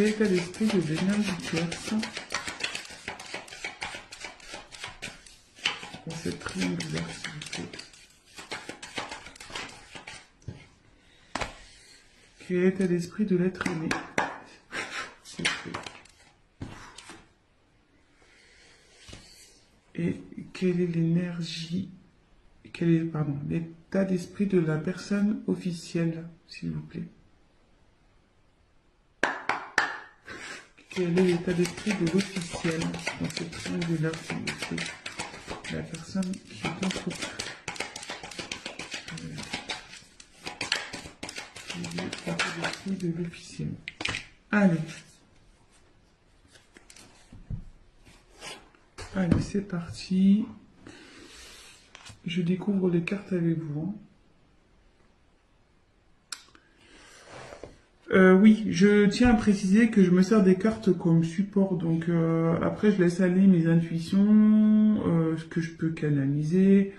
l'état d'esprit de l'énergie tierce dans cette triangulaire, s'il vous plaît? Quel est l'état d'esprit de l'être aimé? Et quelle est l'énergie, quel est, pardon, l'état d'esprit de la personne officielle, s'il vous plaît? Quel est l'état d'esprit de l'officiel dans cette triangulaire, s'il vous plaît? La personne qui est entre... l'état d'esprit de l'officiel. Allez. Allez, c'est parti. Je découvre les cartes avec vous. Oui, je tiens à préciser que je me sers des cartes comme support. Donc après, je laisse aller mes intuitions, ce que je peux canaliser,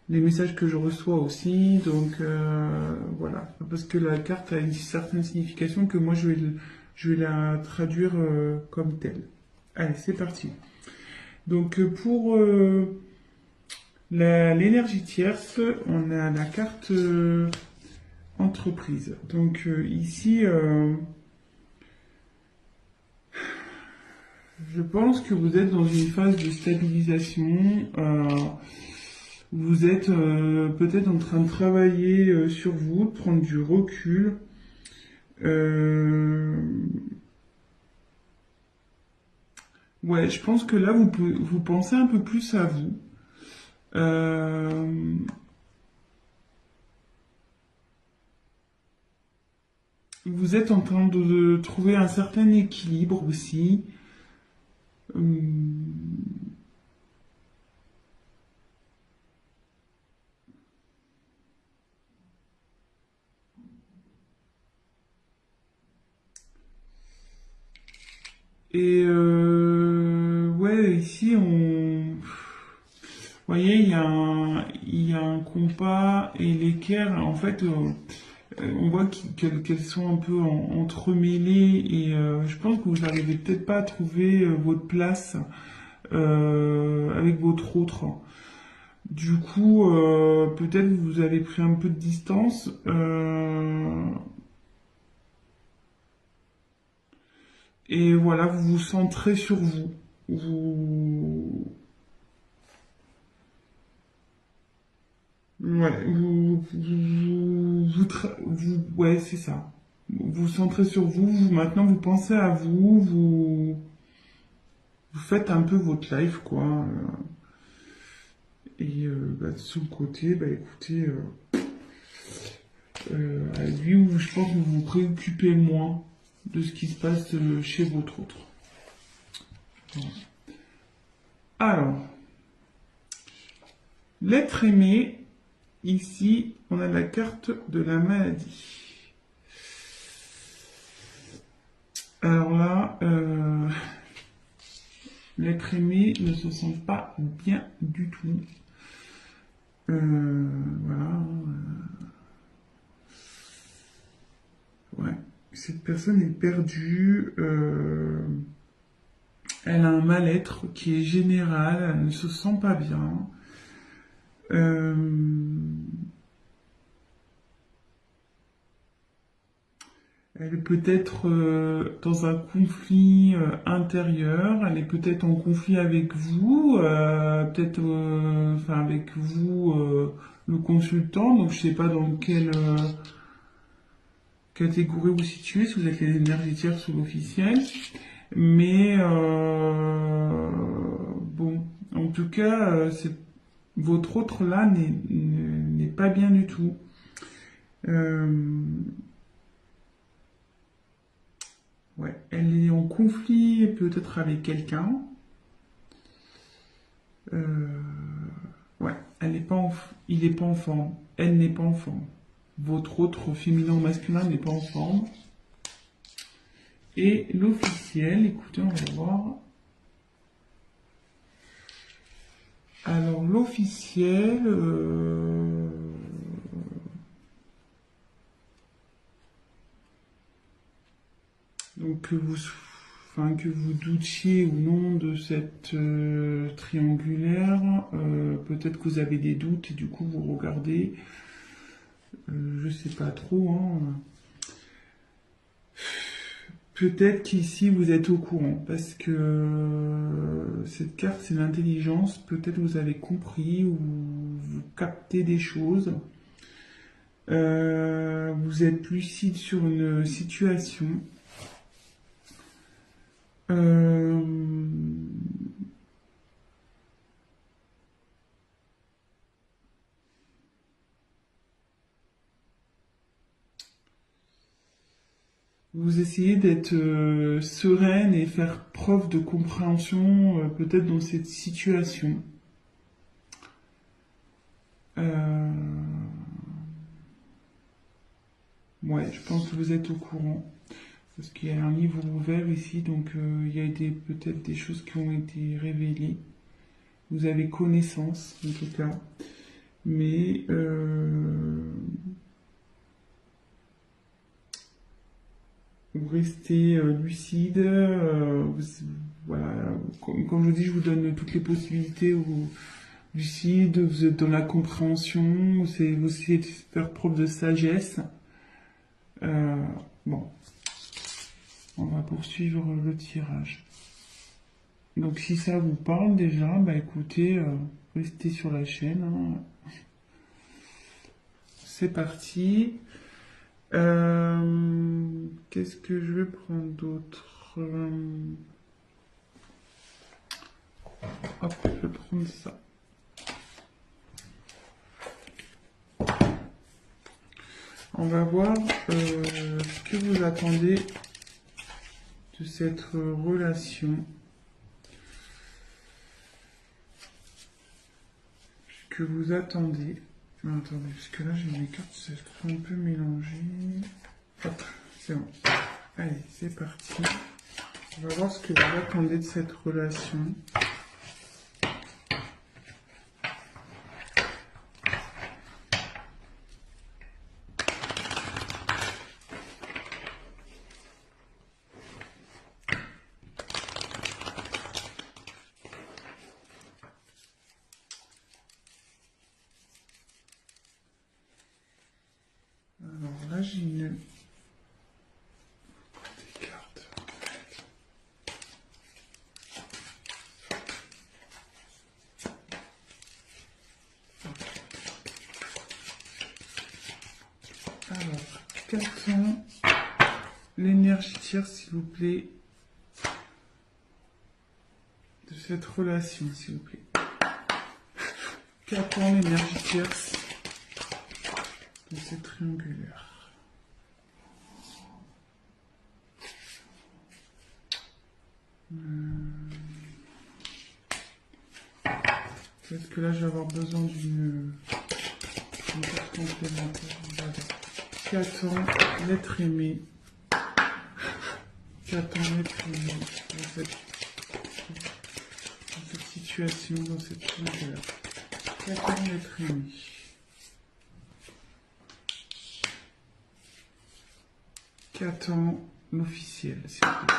les messages que je reçois aussi. Donc voilà, parce que la carte a une certaine signification que moi, je vais la traduire comme telle. Allez, c'est parti. Donc pour l'énergie tierce, on a la carte entreprise. Donc ici, je pense que vous êtes dans une phase de stabilisation. Vous êtes peut-être en train de travailler sur vous, de prendre du recul. Ouais, je pense que là, vous pensez un peu plus à vous. Vous êtes en train de trouver un certain équilibre aussi. Et ouais, ici, vous voyez, il y a un compas et l'équerre, en fait, on voit qu'elles sont un peu entremêlées et je pense que vous n'arrivez peut-être pas à trouver votre place avec votre autre. Du coup, peut-être vous avez pris un peu de distance. Et voilà, vous vous centrez sur vous. Ouais, ouais, c'est ça. Vous vous centrez sur vous, maintenant vous pensez à vous, vous faites un peu votre life, quoi. Et bah, sur le côté, bah écoutez, à lui où je pense que vous vous préoccupez moins de ce qui se passe chez votre autre. Voilà. Alors, l'être aimé, ici, on a la carte de la maladie. Alors là, l'être aimé ne se sent pas bien du tout. Voilà. Ouais. Cette personne est perdue. Elle a un mal-être qui est général. Elle ne se sent pas bien. Elle est peut-être dans un conflit intérieur, elle est peut-être en conflit avec vous, peut-être enfin avec vous le consultant, donc je sais pas dans quelle catégorie vous situez, si vous êtes les énergies tierces ou l'officiel, mais bon, en tout cas, votre autre là n'est pas bien du tout. Ouais, elle est en conflit peut-être avec quelqu'un. Ouais, elle est pas il n'est pas en forme. Elle n'est pas en forme. Votre autre féminin ou masculin n'est pas en forme. Et l'officiel, écoutez, on va voir. Alors l'officiel, donc que vous doutiez ou non de cette triangulaire, peut-être que vous avez des doutes et du coup vous regardez, je sais pas trop, hein. Peut-être qu'ici vous êtes au courant parce que cette carte c'est l'intelligence, peut-être vous avez compris ou vous captez des choses. Vous êtes lucide sur une situation. Euh, Vous essayez d'être sereine et faire preuve de compréhension peut-être dans cette situation. Euh, ouais, je pense que vous êtes au courant. Parce qu'il y a un livre ouvert ici, donc il y a peut-être des choses qui ont été révélées. Vous avez connaissance, en tout cas. Mais vous restez lucide. Voilà, comme je vous dis, je vous donne toutes les possibilités. Lucide, vous êtes dans la compréhension, vous essayez de faire preuve de sagesse. Bon, on va poursuivre le tirage. Donc si ça vous parle déjà, bah écoutez, restez sur la chaîne. Hein. C'est parti. Qu'est-ce que je vais prendre d'autre? Hop, je vais prendre ça. On va voir ce que vous attendez de cette relation. Ce que vous attendez. Attendez, parce que là j'ai mes cartes, c'est un peu mélangé. Hop, c'est bon. Allez, c'est parti. On va voir ce que vous attendez de cette relation. Alors là j'ai une... des cartes. Alors, qu'attend l'énergie tierce, s'il vous plaît, de cette relation, s'il vous plaît. Qu'attend l'énergie tierce de cette triangulaire? Peut-être que là, je vais avoir besoin d'une carte complémentaire. Voilà. Qu'attend l'être aimé? Qu'attend l'être aimé dans cette situation, dans cette triangulaire? Qu'attend l'être aimé? Qu'attend l'officiel, s'il vous plaît?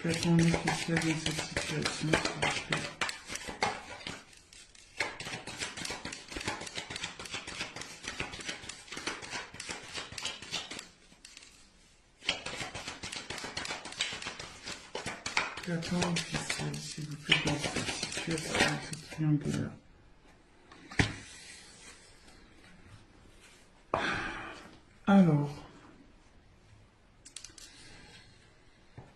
Qu'attend l'officiel dans cette situation, s'il vous plaît? Qu'attend l'officiel, s'il vous plaît, dans cette situation, dans cette triangulaire? Alors,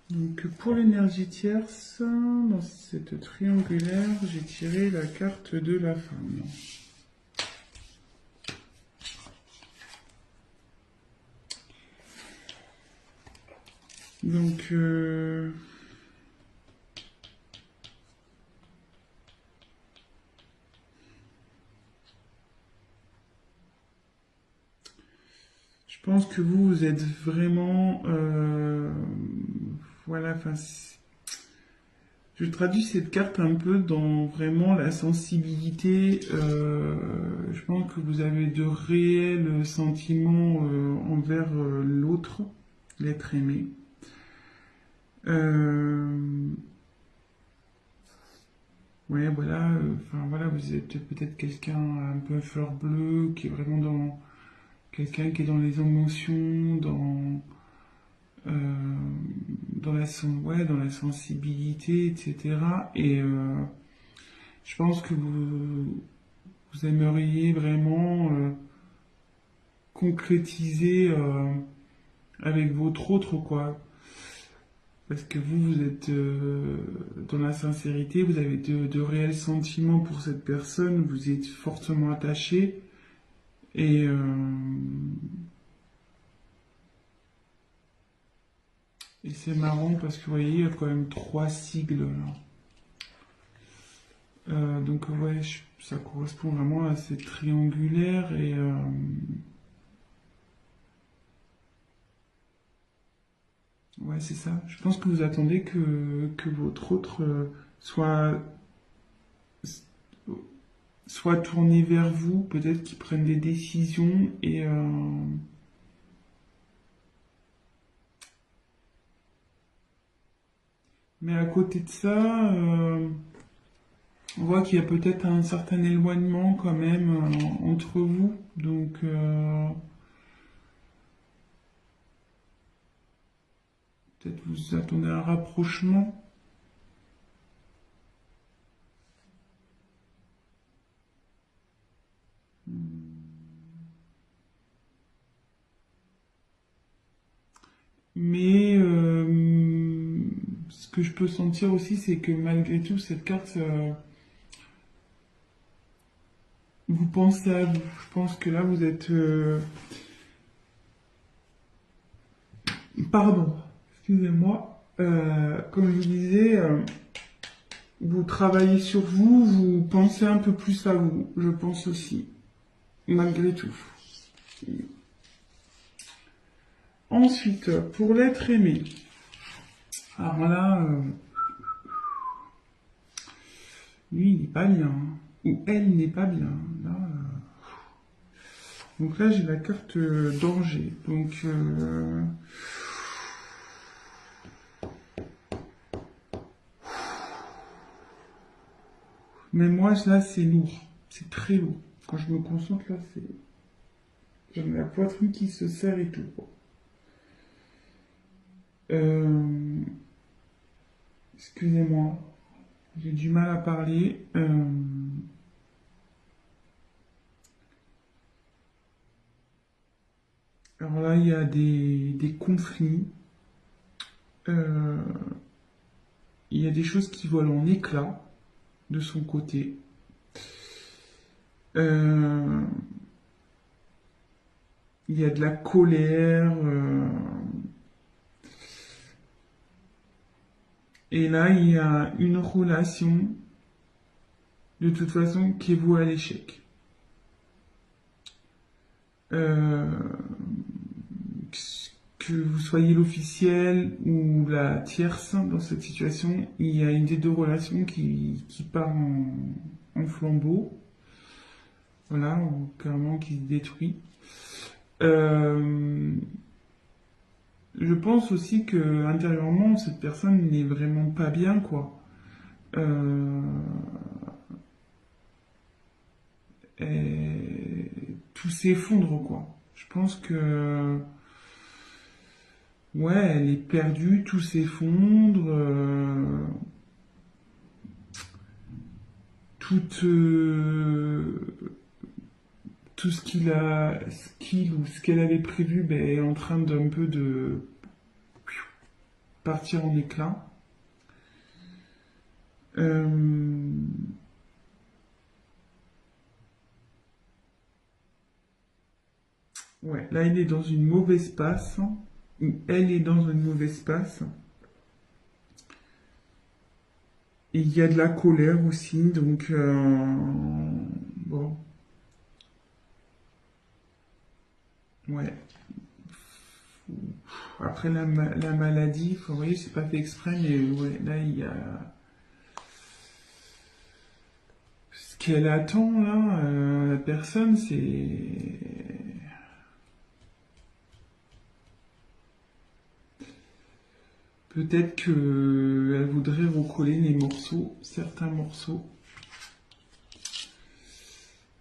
donc pour l'énergie tierce, dans cette triangulaire, j'ai tiré la carte de la femme. Donc, je pense que vous êtes vraiment... voilà, enfin... Je traduis cette carte un peu dans vraiment la sensibilité. Je pense que vous avez de réels sentiments envers l'autre, l'être aimé. Euh, ouais, voilà, enfin voilà, vous êtes peut-être quelqu'un un peu fleur bleue, qui est vraiment dans quelqu'un qui est dans les émotions, euh, ouais, dans la sensibilité, etc. Et je pense que vous aimeriez vraiment concrétiser avec votre autre, quoi. Parce que vous êtes dans la sincérité, vous avez de réels sentiments pour cette personne, vous êtes fortement attaché. Et, euh, et c'est marrant parce que vous voyez, il y a quand même trois sigles là. Donc ouais, ça correspond vraiment à ces triangulaires et ouais, c'est ça. Je pense que vous attendez que votre autre soit, soit tourné vers vous, peut-être qu'il prenne des décisions et mais à côté de ça, on voit qu'il y a peut-être un certain éloignement quand même entre vous. Donc peut-être vous attendez un rapprochement. Mais ce que je peux sentir aussi, c'est que malgré tout, cette carte, vous pensez à vous. Je pense que là, vous êtes... pardon, excusez-moi. Comme je vous disais, vous travaillez sur vous, vous pensez un peu plus à vous, je pense aussi, malgré tout. Ensuite, pour l'être aimé. Alors là, lui, il n'est pas bien. Ou elle n'est pas bien. Là, donc là, j'ai la carte danger. Donc, mais moi, là, c'est lourd. C'est très lourd. Quand je me concentre, là, c'est... J'ai la poitrine qui se serre et tout. Euh, excusez-moi. J'ai du mal à parler. Alors là, il y a des conflits. Euh, il y a des choses qui volent en éclats de son côté. Euh, il y a de la colère. Et là, il y a une relation, de toute façon, qui est vouée à l'échec. Euh, que vous soyez l'officiel ou la tierce dans cette situation, il y a une des deux relations qui part en flambeau, voilà, ou carrément qui se détruit. Euh, je pense aussi que intérieurement, cette personne n'est vraiment pas bien, quoi. Euh, et tout s'effondre, quoi. Je pense que ouais, elle est perdue, tout s'effondre, tout, tout ce qu'il ou ce qu'elle avait prévu ben, est en train d'un peu de partir en éclats. Euh, ouais, là, il est dans une mauvaise passe, ou elle est dans une mauvaise passe. Et il y a de la colère aussi, donc bon, ouais. Après la maladie, vous voyez, c'est pas fait exprès, mais ouais, là il y a ce qu'elle attend là, la personne, c'est Peut-être qu'elle voudrait recoller les morceaux, certains morceaux.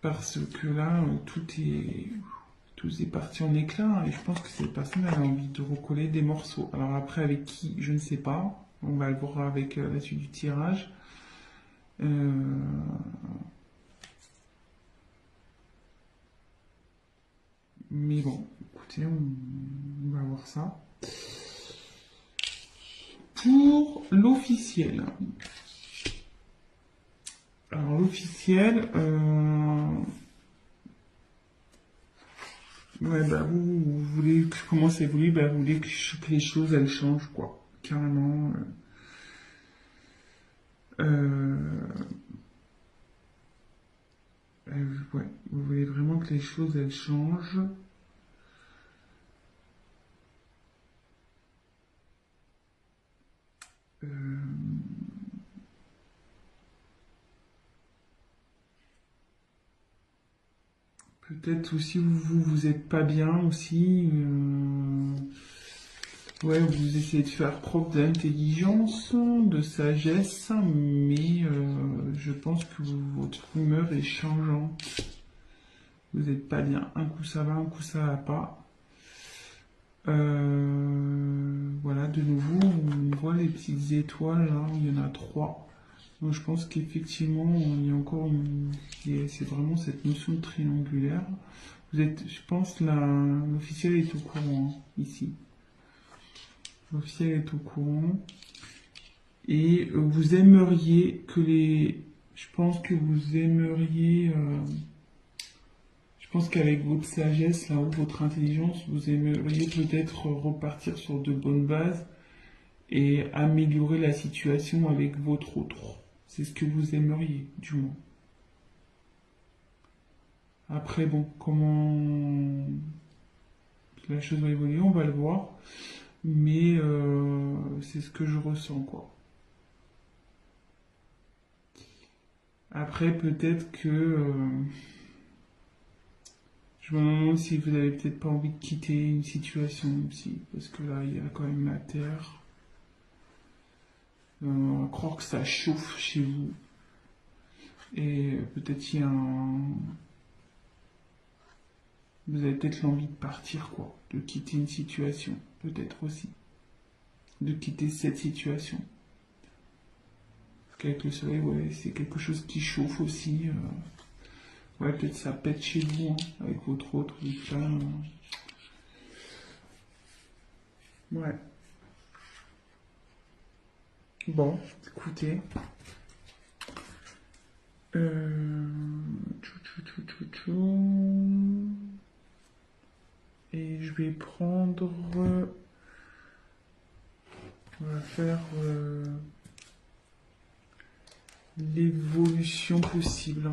Parce que là, tout est parti en éclats. Et je pense que cette personne elle a envie de recoller des morceaux. Alors après, avec qui, je ne sais pas. On va le voir avec la suite du tirage. Mais bon, écoutez, on va voir ça. Pour l'officiel. Alors l'officiel, ouais, bah vous voulez que je commence à évoluer, bah vous voulez que les choses elles changent quoi, carrément. Ouais, vous voulez vraiment que les choses elles changent. Peut-être aussi vous êtes pas bien aussi. Ouais, vous essayez de faire preuve d'intelligence, de sagesse, mais je pense que votre humeur est changeante. Vous n'êtes pas bien. Un coup ça va, un coup ça va pas. Voilà, de nouveau, on voit les petites étoiles là, il y en a 3. Donc je pense qu'effectivement, il y a encore c'est vraiment cette notion de triangulaire. Vous êtes, je pense, l'officiel est au courant hein, ici. L'officiel est au courant. Et vous aimeriez que je pense que vous aimeriez. Je pense qu'avec votre sagesse, là, ou votre intelligence, vous aimeriez peut-être repartir sur de bonnes bases et améliorer la situation avec votre autre. C'est ce que vous aimeriez, du moins. Après, bon, comment la chose va évoluer, on va le voir. Mais c'est ce que je ressens, quoi. Après, peut-être que je me demande si vous avez peut-être pas envie de quitter une situation aussi, parce que là, il y a quand même la terre. On va croire que ça chauffe chez vous. Et peut-être il y a vous avez peut-être l'envie de partir, quoi. De quitter une situation, peut-être aussi. De quitter cette situation. Parce qu'avec le soleil, ouais, c'est quelque chose qui chauffe aussi. Ouais, peut-être ça pète chez vous, hein, avec votre autre, là. Ouais. Bon, écoutez. Et je vais prendre. On va faire l'évolution possible.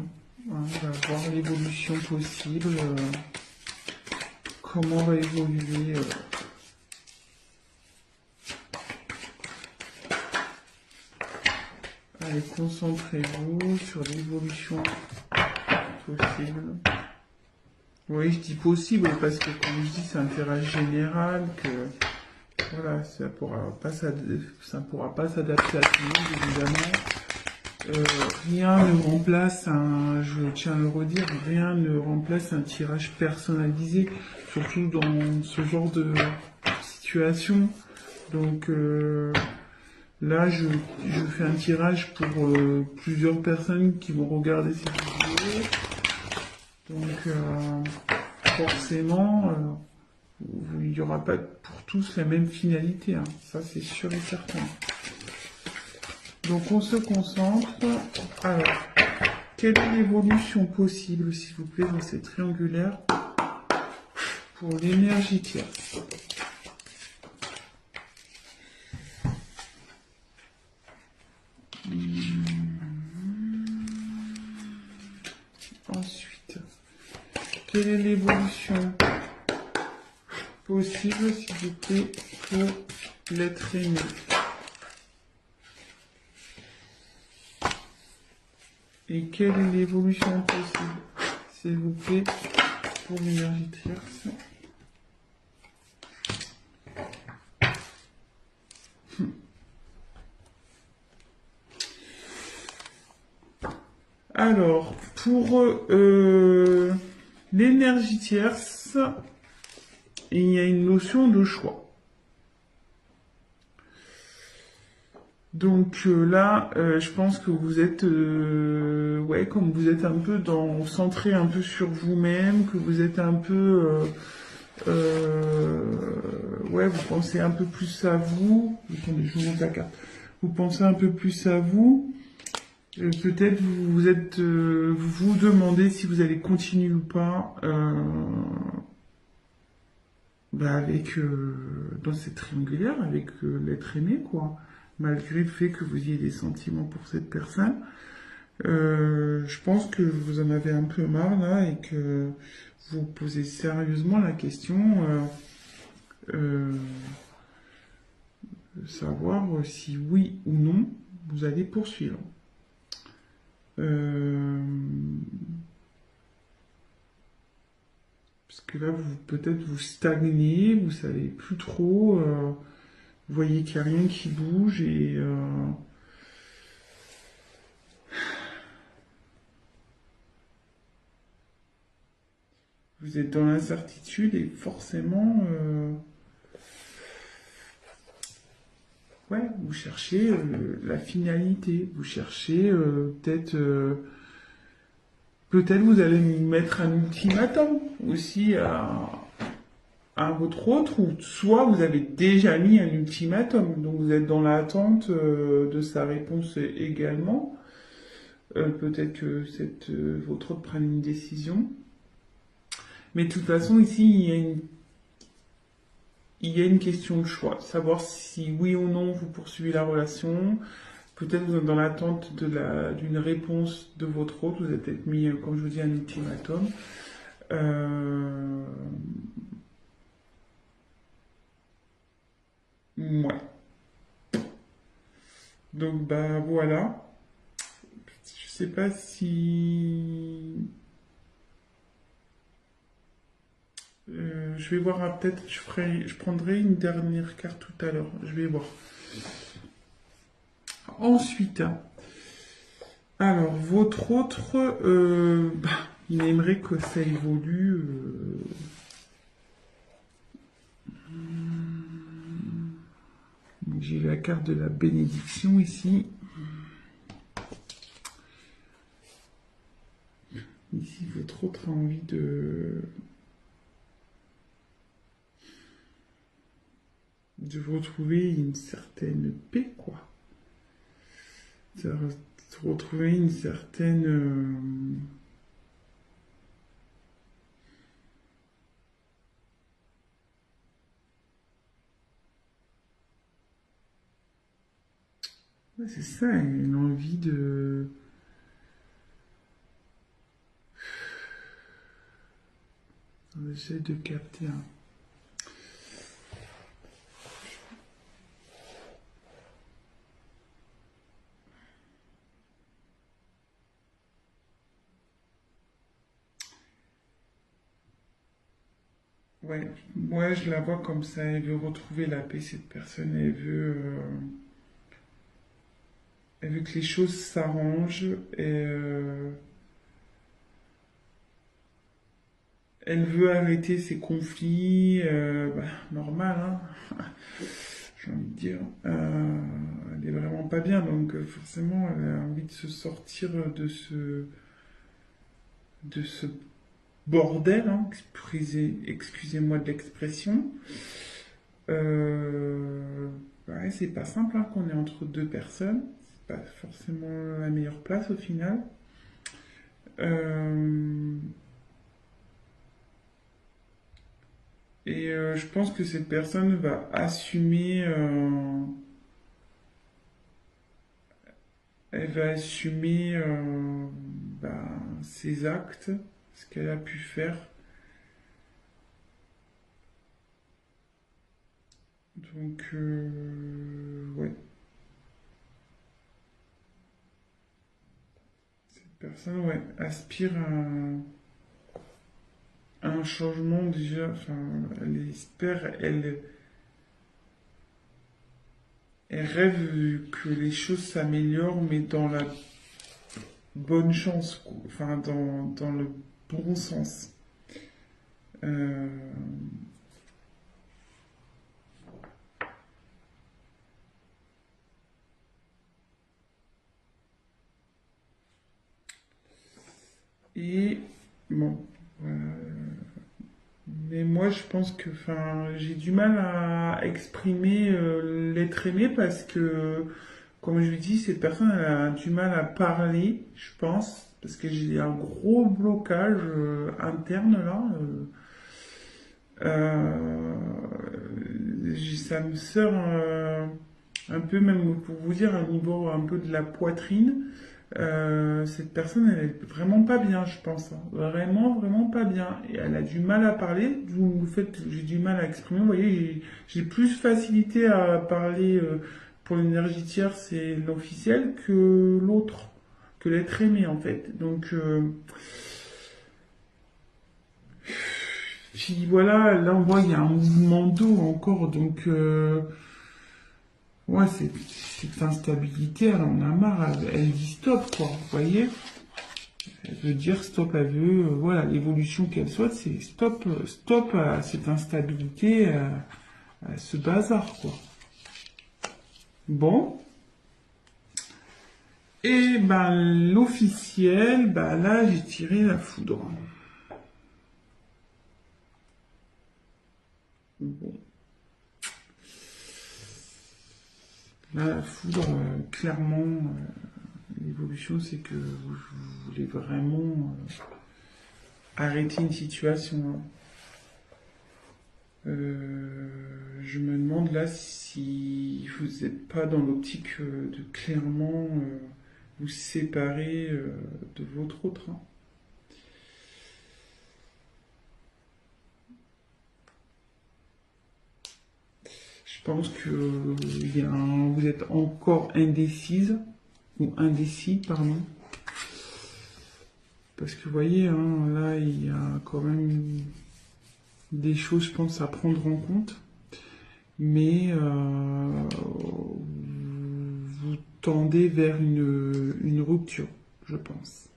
On va voir l'évolution possible. Comment va évoluer. Allez, concentrez-vous sur l'évolution possible. Oui, je dis possible parce que comme je dis, c'est un tirage général que voilà, ça pourra pas s'adapter à tout le monde, évidemment. Rien ne remplace je tiens à le redire, rien ne remplace un tirage personnalisé, surtout dans ce genre de situation. Donc là, je fais un tirage pour plusieurs personnes qui vont regarder cette vidéo. Donc forcément, il n'y aura pas pour tous la même finalité, hein. Ça c'est sûr et certain. Donc on se concentre. Alors, quelle est l'évolution possible, s'il vous plaît, dans ces triangulaires pour l'énergie tierce? Ensuite, quelle est l'évolution possible, s'il vous plaît, pour l'être aimé? Et quelle est l'évolution possible, s'il vous plaît, pour l'énergie tierce? Alors, pour l'énergie tierce, il y a une notion de choix. Donc là, je pense que vous êtes, ouais, comme vous êtes un peu centré un peu sur vous-même, que vous êtes un peu, ouais, vous pensez un peu plus à vous. Attendez, je vous montre la carte. Vous pensez un peu plus à vous. Peut-être vous êtes, vous vous demandez si vous allez continuer ou pas bah avec dans cette triangulaire avec l'être aimé quoi. Malgré le fait que vous ayez des sentiments pour cette personne, je pense que vous en avez un peu marre là et que vous posez sérieusement la question de savoir si oui ou non vous allez poursuivre. Euh, Parce que là, vous peut-être vous stagnez, vous savez plus trop, vous voyez qu'il n'y a rien qui bouge et vous êtes dans l'incertitude et forcément, ouais, vous cherchez la finalité, vous cherchez peut-être vous allez mettre un ultimatum aussi à votre autre, ou soit vous avez déjà mis un ultimatum, donc vous êtes dans l'attente de sa réponse également. Peut-être que votre autre prenne une décision. Mais de toute façon, ici, il y a une question de choix. Savoir si oui ou non vous poursuivez la relation. Peut-être vous êtes dans l'attente d'une réponse de votre autre. Vous avez peut-être mis, comme je vous dis, un ultimatum. Euh, ouais. Donc, bah voilà. Je sais pas si. Je vais voir, peut-être je prendrai une dernière carte tout à l'heure. Je vais voir. Ensuite, alors votre autre, bah, il aimerait que ça évolue. J'ai la carte de la bénédiction ici. Ici, votre autre a envie de retrouver une certaine paix, quoi. De retrouver une certaine... ouais, c'est ça, une envie de... J'essaie de capter. Hein. Ouais, moi je la vois comme ça. Elle veut retrouver la paix, cette personne. Elle veut que les choses s'arrangent. Et elle veut arrêter ses conflits. Bah, normal, hein. J'ai envie de dire. Elle est vraiment pas bien. Donc forcément, elle a envie de se sortir de ce bordel. Hein, excusez-moi de l'expression. Euh, ouais, c'est pas simple hein, qu'on est entre deux personnes. C'est pas forcément la meilleure place au final. Euh, je pense que cette personne va assumer, elle va assumer bah, ses actes, ce qu'elle a pu faire. Donc, ouais, cette personne, ouais, aspire à un changement déjà. Enfin, elle espère, elle rêve que les choses s'améliorent, mais bonne chance, quoi. Enfin, dans le bon sens. Euh, et bon, mais moi je pense que, enfin, j'ai du mal à exprimer l'être aimé parce que, comme je lui dis, cette personne elle a du mal à parler, je pense, parce que j'ai un gros blocage interne là. Ça me sort un peu, même pour vous dire, au niveau un peu de la poitrine. Cette personne, elle est vraiment pas bien, je pense, hein. Vraiment, vraiment pas bien. Et elle a du mal à parler, d'où le fait que j'ai du mal à exprimer. Vous voyez, j'ai plus facilité à parler pour l'énergie tierce et l'officiel que l'autre, que l'être aimé, en fait. Donc, puis voilà, là, on voit, il y a un mouvement d'eau encore, donc... ouais, cette instabilité, elle en a marre, elle dit stop, quoi, vous voyez? Elle veut dire stop, elle veut, voilà, l'évolution qu'elle souhaite, c'est stop, stop à cette instabilité, à ce bazar, quoi. Bon, et ben l'officiel, bah là j'ai tiré la foudre. Bon, là la foudre, clairement, l'évolution c'est que vous voulez vraiment arrêter une situation, hein. Je me demande là si vous n'êtes pas dans l'optique de clairement vous séparer de votre autre, hein. Je pense que vous êtes encore indécise, ou indécis, pardon. Parce que vous voyez, hein, là, il y a quand même des choses, je pense, à prendre en compte. Mais vous tendez vers une rupture, je pense.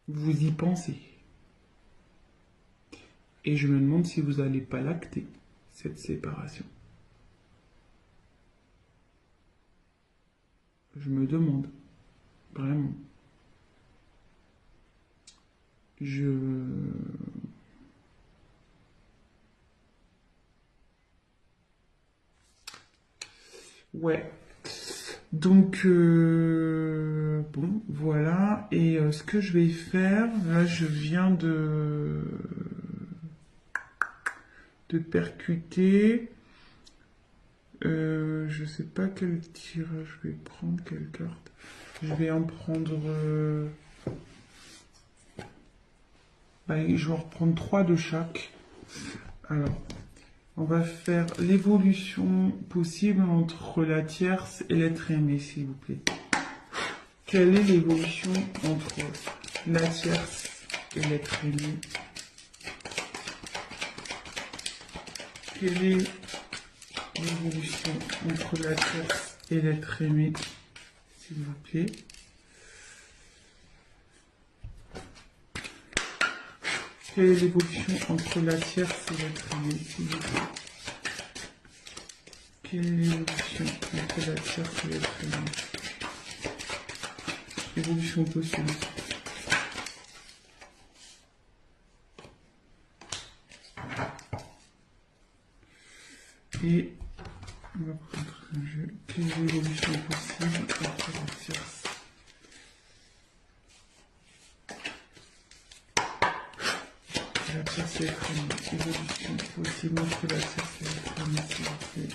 Vous y pensez. Et je me demande si vous n'allez pas l'acter, cette séparation. Je me demande, vraiment. Je... Ouais. Donc, bon, voilà. Et ce que je vais faire, là, je viens de percuter. Je sais pas quel tirage je vais prendre, quelle carte. Je vais en prendre... bah, je vais en reprendre 3 de chaque. Alors, on va faire l'évolution possible entre la tierce et l'être aimé, s'il vous plaît. Quelle est l'évolution entre la tierce et l'être aimé? Quelle est l'évolution entre la tierce et l'être aimé, s'il vous plaît? Quelle est l'évolution entre la tierce et l'être aimé, s'il vous plaît? Quelle est l'évolution entre la tierce et l'être aimé? Évolution possible. Et on va prendre un jeu. Quelle est l'évolution possible entre la tierce et la tierce et l'être aimé? Évolution possible entre la tierce et l'être aimé, s'il vous plaît.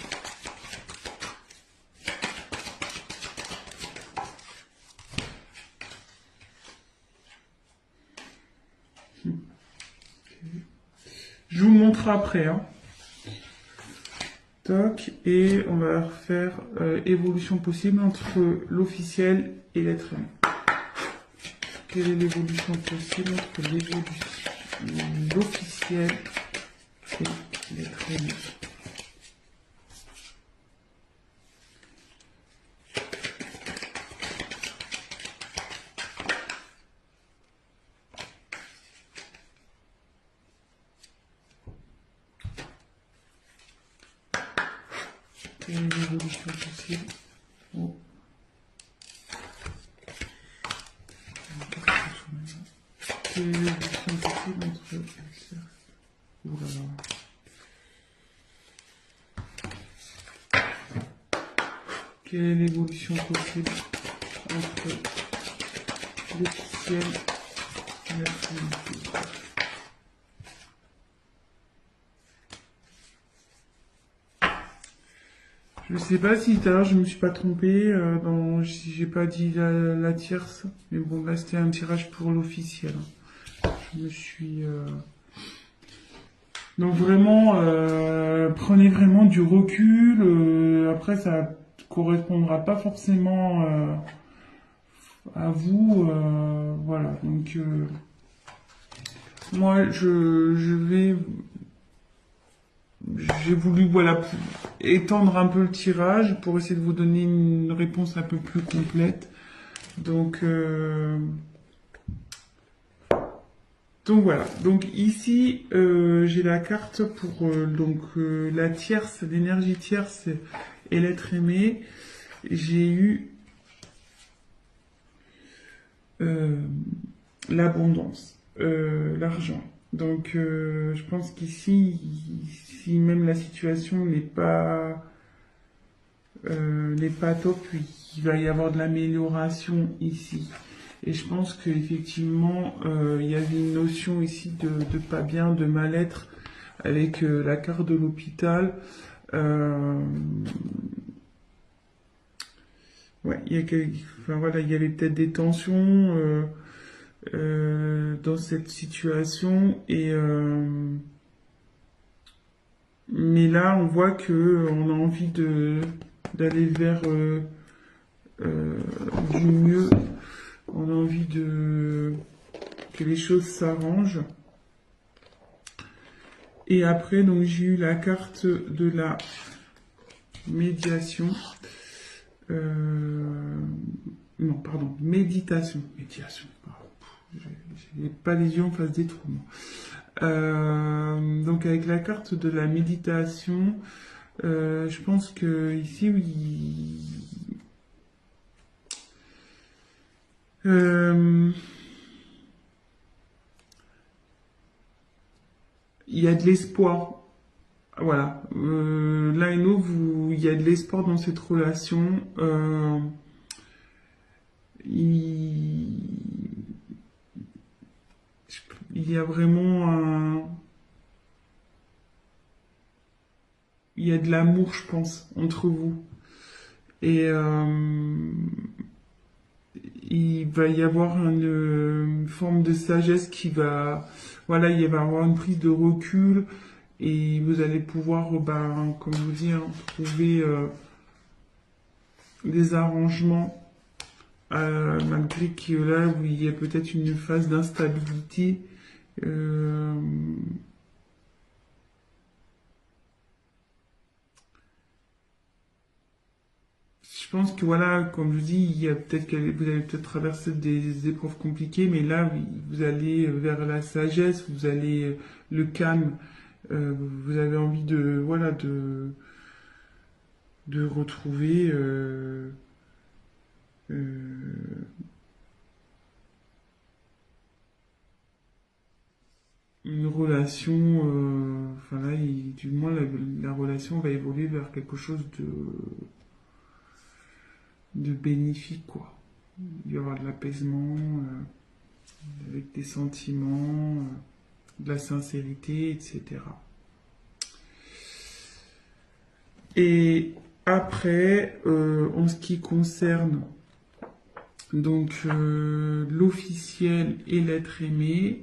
Je vous montre après, hein. Toc, et on va refaire évolution possible entre l'officiel et l'être aimé. Quelle est l'évolution possible entre l'officiel et l'être aimé? Quelle est l'évolution possible? Oh. Quelle est l'évolution possible entre le cercle? Ouh là là. Quelle est l'évolution possible entre l'officiel et la finalité? Je sais pas si tout à l'heure je me suis pas trompé si j'ai pas dit la tierce, mais bon là c'était un tirage pour l'officiel. Je me suis donc vraiment prenez vraiment du recul. Après ça correspondra pas forcément à vous, voilà. Donc moi j'ai voulu voilà étendre un peu le tirage pour essayer de vous donner une réponse un peu plus complète. Donc voilà. Donc ici j'ai la carte pour la tierce, l'énergie tierce et l'être aimé. J'ai eu l'abondance, l'argent. Donc je pense qu'ici, si même la situation n'est pas top, il va y avoir de l'amélioration ici. Et je pense qu'effectivement, il y avait une notion ici de pas bien, de mal-être avec la carte de l'hôpital. Ouais, voilà, il y avait peut-être des tensions dans cette situation mais là on voit que on a envie d'aller vers du mieux, on a envie que les choses s'arrangent. Et après donc j'ai eu la carte de la médiation. Non, pardon, méditation. J'ai pas les yeux en face des trous. Donc avec la carte de la méditation, je pense que ici, oui, il y a de l'espoir. Voilà. L'un et l'autre, il y a de l'espoir dans cette relation. Il y a vraiment il y a de l'amour, je pense, entre vous. Et il va y avoir une forme de sagesse qui va, voilà, il va y avoir une prise de recul et vous allez pouvoir, comme je vous dis, trouver des arrangements malgré que là où il y a peut-être une phase d'instabilité. Je pense que voilà, comme je dis, il y a peut-être que vous allez peut-être traverser des épreuves compliquées, mais là, vous allez vers la sagesse, vous allez le calme, vous avez envie voilà, de retrouver une relation, enfin là, du moins la relation va évoluer vers quelque chose de bénéfique, quoi. Il va y avoir de l'apaisement, avec des sentiments, de la sincérité, etc. Et après, en ce qui concerne donc l'officiel et l'être aimé,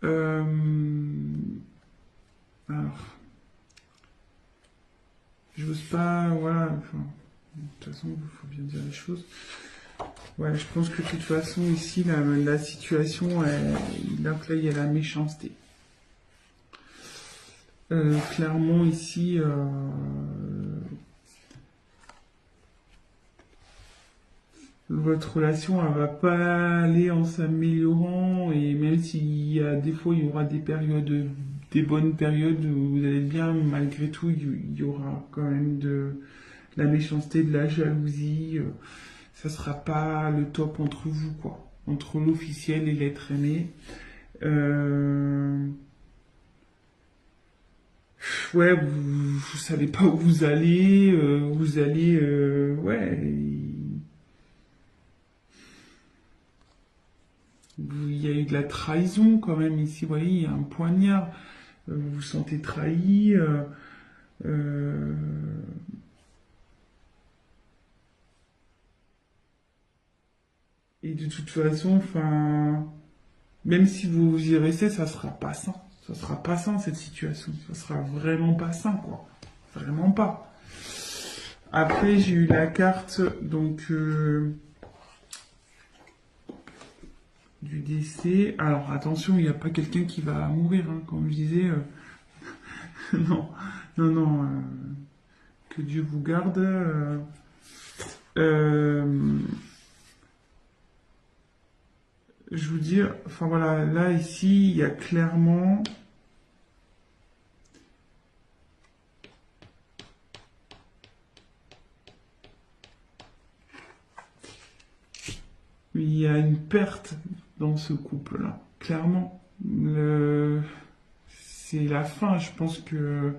alors, j'ose pas, voilà, enfin, de toute façon, il faut bien dire les choses. Ouais, je pense que de toute façon, ici, la situation, là, il y a la méchanceté. Clairement, ici, votre relation, elle va pas aller en s'améliorant, et même s'il y a des fois, il y aura des périodes des bonnes périodes où vous allez bien, malgré tout, il y aura quand même de la méchanceté, de la jalousie. Ça sera pas le top entre vous, quoi. Entre l'officiel et l'être aimé. Euh, ouais, vous savez pas où vous allez, ouais. Il y a eu de la trahison quand même ici, vous voyez, il y a un poignard. Vous vous sentez trahi. Euh, et de toute façon, enfin, même si vous y restez, ça sera pas sain. Ça sera pas sain cette situation. Ça sera vraiment pas sain, quoi. Vraiment pas. Après, j'ai eu la carte donc du décès. Alors attention, il n'y a pas quelqu'un qui va mourir, hein, comme je disais. Non, non, non. Que Dieu vous garde. Euh, je vous dis, enfin voilà, là ici, il y a clairement. Il y a une perte dans ce couple-là. Clairement. C'est la fin. Je pense que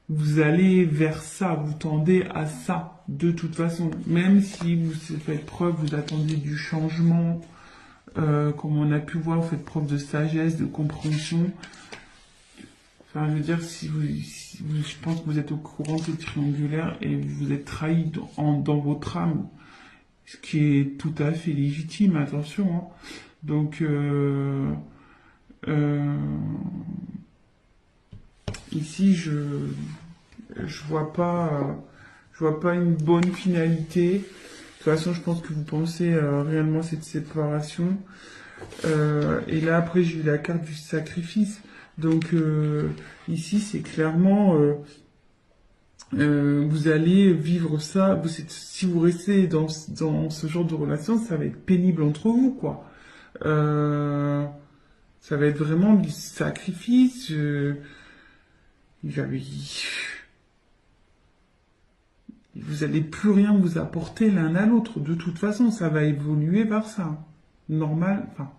vous allez vers ça, vous tendez à ça, de toute façon. Même si vous faites preuve, vous attendez du changement, comme on a pu voir, vous faites preuve de sagesse, de compréhension. Enfin, je veux dire, je pense que vous êtes au courant de ce triangulaire et vous êtes trahi dans votre âme, ce qui est tout à fait légitime, attention, hein. Donc, euh, ici, je vois pas une bonne finalité. De toute façon, je pense que vous pensez réellement à cette séparation. Et là, après, j'ai eu la carte du sacrifice. Donc, ici, c'est clairement, vous allez vivre ça. Si vous restez dans ce genre de relation, ça va être pénible entre vous, quoi. Ça va être vraiment du sacrifice. Il va- il- Vous allez plus rien vous apporter l'un à l'autre. De toute façon, ça va évoluer vers ça. Normal, enfin,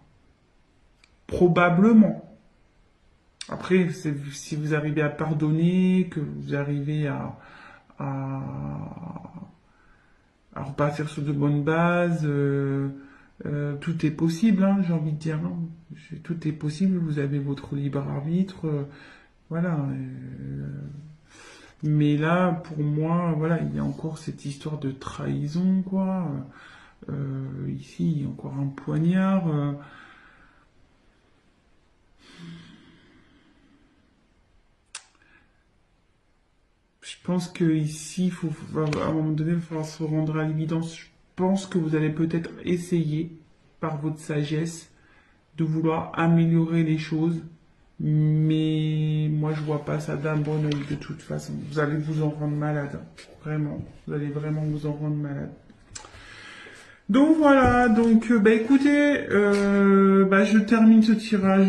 probablement. Après, si vous arrivez à pardonner, que vous arrivez à, à repartir sur de bonnes bases, tout est possible, hein, j'ai envie de dire. Hein. Tout est possible, vous avez votre libre arbitre. Voilà. Mais là, pour moi, voilà, il y a encore cette histoire de trahison, quoi. Ici, il y a encore un poignard. Je pense que ici, à un moment donné, il va falloir se rendre à l'évidence. Je pense que vous allez peut-être essayer, par votre sagesse, de vouloir améliorer les choses. Mais moi, je vois pas ça d'un bon oeil de toute façon. Vous allez vous en rendre malade. Vraiment. Vous allez vraiment vous en rendre malade. Donc voilà, donc bah écoutez, bah je termine ce tirage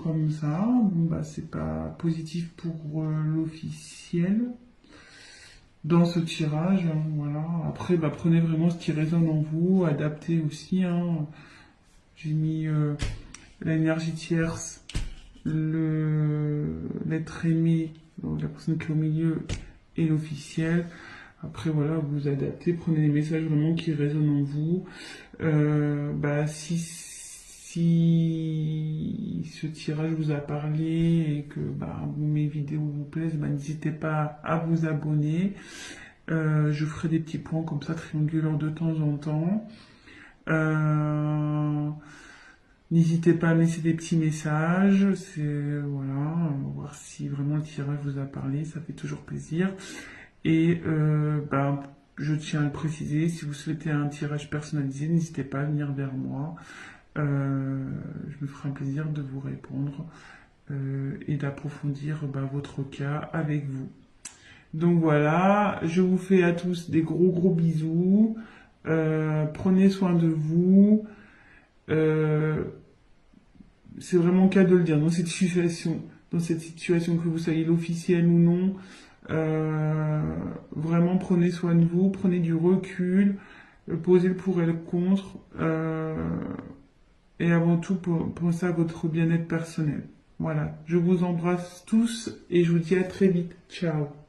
comme ça. Bon bah c'est pas positif pour l'officiel dans ce tirage, hein, voilà. Après bah prenez vraiment ce qui résonne en vous, adaptez aussi, hein. J'ai mis l'énergie tierce, l'être aimé, donc la personne qui est au milieu et l'officiel. Après, voilà, vous vous adaptez, prenez des messages vraiment qui résonnent en vous. Bah, si ce tirage vous a parlé et que bah, mes vidéos vous plaisent, bah, n'hésitez pas à vous abonner. Je ferai des petits points comme ça, triangulaires de temps en temps. N'hésitez pas à me laisser des petits messages. Voilà, voir si vraiment le tirage vous a parlé, ça fait toujours plaisir. Et ben, je tiens à le préciser, si vous souhaitez un tirage personnalisé, n'hésitez pas à venir vers moi. Je me ferai un plaisir de vous répondre et d'approfondir votre cas avec vous. Donc voilà, je vous fais à tous des gros bisous. Prenez soin de vous. c'est vraiment le cas de le dire, dans cette situation, que vous soyez l'officiel ou non, vraiment prenez soin de vous, prenez du recul, posez le pour et le contre, et avant tout, pensez à votre bien-être personnel. Voilà, je vous embrasse tous et je vous dis à très vite. Ciao.